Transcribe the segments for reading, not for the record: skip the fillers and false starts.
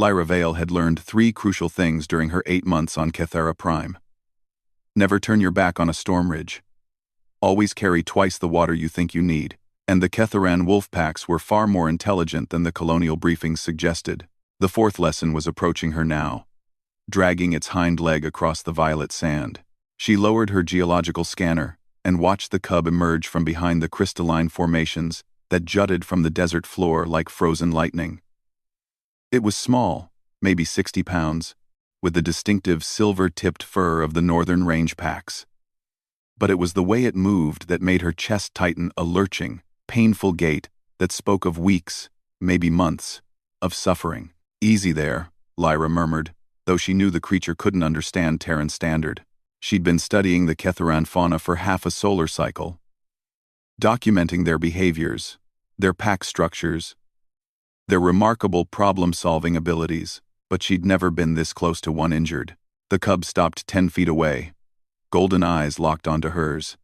Lyra Vale had learned 3 crucial things during her 8 months on Kethera Prime. Never turn your back on a storm ridge. Always carry twice the water you think you need, and the Ketheran wolf packs were far more intelligent than the colonial briefings suggested. The 4th lesson was approaching her now, dragging its hind leg across the violet sand. She lowered her geological scanner and watched the cub emerge from behind the crystalline formations that jutted from the desert floor like frozen lightning. It was small, maybe 60 pounds, with the distinctive silver-tipped fur of the northern range packs. But it was the way it moved that made her chest tighten, a lurching, painful gait that spoke of weeks, maybe months, of suffering. "Easy there," Lyra murmured, though she knew the creature couldn't understand Terran standard. She'd been studying the Ketheran fauna for half a solar cycle, documenting their behaviors, their pack structures, their remarkable problem-solving abilities, but she'd never been this close to one injured. The cub stopped 10 feet away, golden eyes locked onto hers.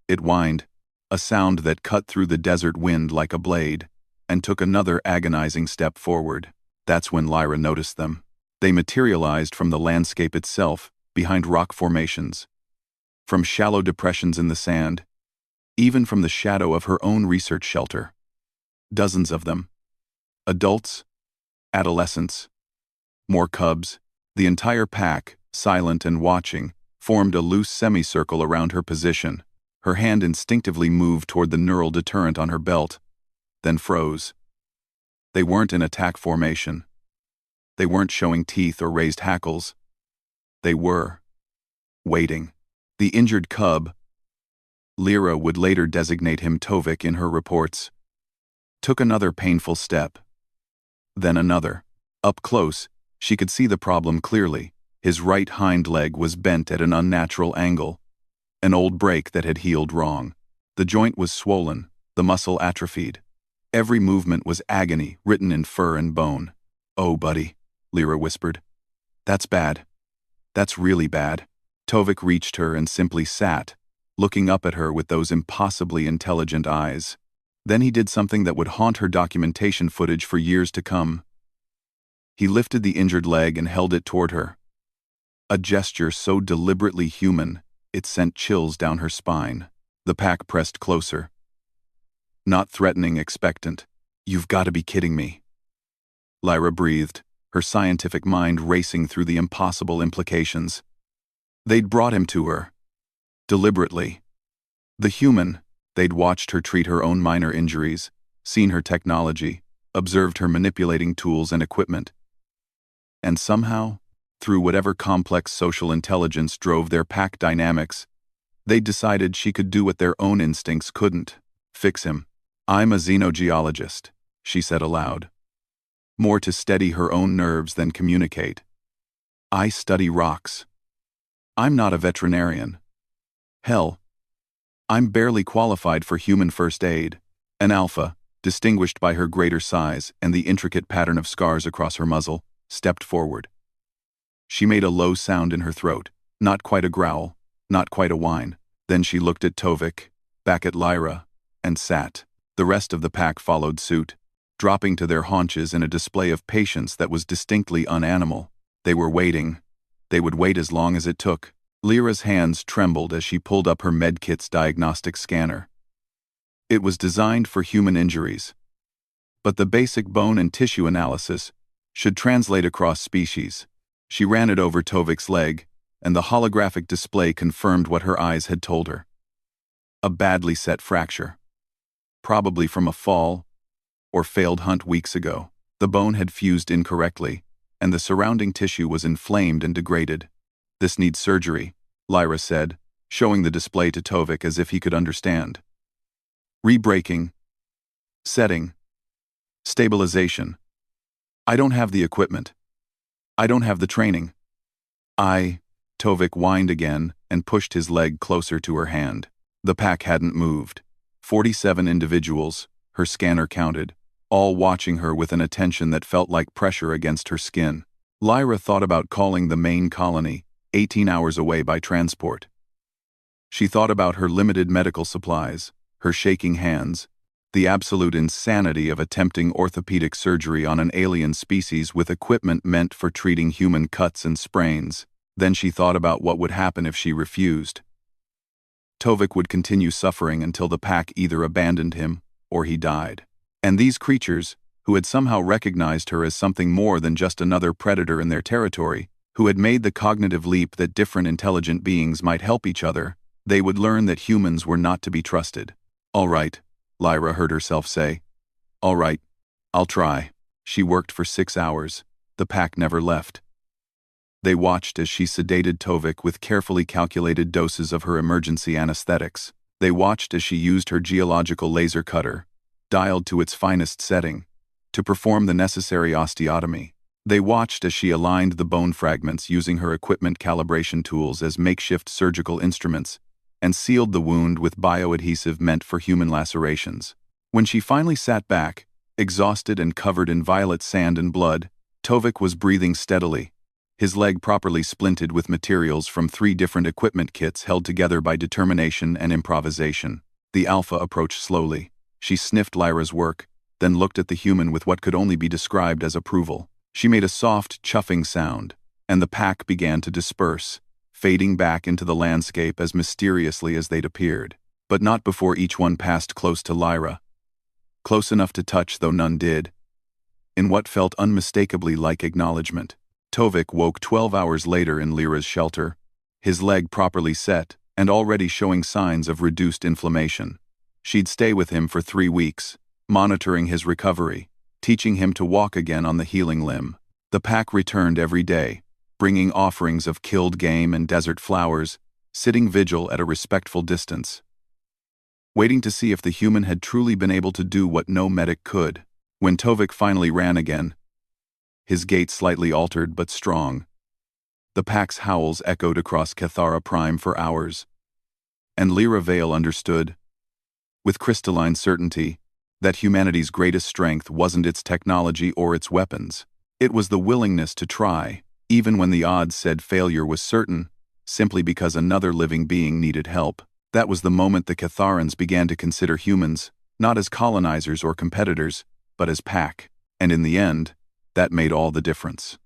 It whined, a sound that cut through the desert wind like a blade, and took another agonizing step forward. That's when Lyra noticed them. They materialized from the landscape itself, behind rock formations, from shallow depressions in the sand, even from the shadow of her own research shelter. Dozens of them. Adults, adolescents, more cubs. The entire pack, silent and watching, formed a loose semicircle around her position. Her hand instinctively moved toward the neural deterrent on her belt, then froze. They weren't in attack formation. They weren't showing teeth or raised hackles. They were waiting. The injured cub, Lyra would later designate him Tovik in her reports, took another painful step. Then another. Up close, she could see the problem clearly. His right hind leg was bent at an unnatural angle, an old break that had healed wrong. The joint was swollen, the muscle atrophied. Every movement was agony written in fur and bone. "Oh, buddy," Lyra whispered. "That's bad. That's really bad." Tovik reached her and simply sat, looking up at her with those impossibly intelligent eyes. Then he did something that would haunt her documentation footage for years to come. He lifted the injured leg and held it toward her. A gesture so deliberately human, it sent chills down her spine. The pack pressed closer. Not threatening, expectant. "You've got to be kidding me." Lyra breathed, her scientific mind racing through the impossible implications. They'd brought him to her. Deliberately. The human, they'd watched her treat her own minor injuries, seen her technology, observed her manipulating tools and equipment. And somehow, through whatever complex social intelligence drove their pack dynamics, they'd decided she could do what their own instincts couldn't: fix him. "I'm a xenogeologist," she said aloud. More to steady her own nerves than communicate. "I study rocks. I'm not a veterinarian. Hell, I'm barely qualified for human first aid." An alpha, distinguished by her greater size and the intricate pattern of scars across her muzzle, stepped forward. She made a low sound in her throat, not quite a growl, not quite a whine. Then she looked at Tovik, back at Lyra, and sat. The rest of the pack followed suit, dropping to their haunches in a display of patience that was distinctly unanimal. They were waiting. They would wait as long as it took. Lyra's hands trembled as she pulled up her medkit's diagnostic scanner. It was designed for human injuries, but the basic bone and tissue analysis should translate across species. She ran it over Tovik's leg, and the holographic display confirmed what her eyes had told her. A badly set fracture. Probably from a fall or failed hunt weeks ago. The bone had fused incorrectly, and the surrounding tissue was inflamed and degraded. "This needs surgery," Lyra said, showing the display to Tovik as if he could understand. "Re-breaking. Setting. Stabilization. I don't have the equipment. I don't have the training." Tovik whined again and pushed his leg closer to her hand. The pack hadn't moved. 47 individuals, her scanner counted, all watching her with an attention that felt like pressure against her skin. Lyra thought about calling the main colony, 18 hours away by transport. She thought about her limited medical supplies, her shaking hands, The absolute insanity of attempting orthopedic surgery on an alien species with equipment meant for treating human cuts and sprains. Then she thought about what would happen if she refused. Tovik would continue suffering until the pack either abandoned him or he died. And these creatures, who had somehow recognized her as something more than just another predator in their territory, who had made the cognitive leap that different intelligent beings might help each other, they would learn that humans were not to be trusted. "All right," Lyra heard herself say. "All right, I'll try." She worked for 6 hours. The pack never left. They watched as she sedated Tovik with carefully calculated doses of her emergency anesthetics. They watched as she used her geological laser cutter, dialed to its finest setting, to perform the necessary osteotomy. They watched as she aligned the bone fragments using her equipment calibration tools as makeshift surgical instruments, and sealed the wound with bioadhesive meant for human lacerations. When she finally sat back, exhausted and covered in violet sand and blood, Tovik was breathing steadily, his leg properly splinted with materials from 3 different equipment kits held together by determination and improvisation. The Alpha approached slowly. She sniffed Lyra's work, then looked at the human with what could only be described as approval. She made a soft, chuffing sound, and the pack began to disperse, fading back into the landscape as mysteriously as they'd appeared. But not before each one passed close to Lyra. Close enough to touch, though none did. In what felt unmistakably like acknowledgement, Tovik woke 12 hours later in Lyra's shelter, his leg properly set and already showing signs of reduced inflammation. She'd stay with him for 3 weeks, monitoring his recovery, teaching him to walk again on the healing limb. The pack returned every day, bringing offerings of killed game and desert flowers, sitting vigil at a respectful distance, waiting to see if the human had truly been able to do what no medic could. When Tovik finally ran again, his gait slightly altered but strong, the pack's howls echoed across Cathara Prime for hours. And Lyra Vale understood, with crystalline certainty, that humanity's greatest strength wasn't its technology or its weapons. It was the willingness to try, even when the odds said failure was certain, simply because another living being needed help. That was the moment the Catharans began to consider humans, not as colonizers or competitors, but as pack. And in the end, that made all the difference.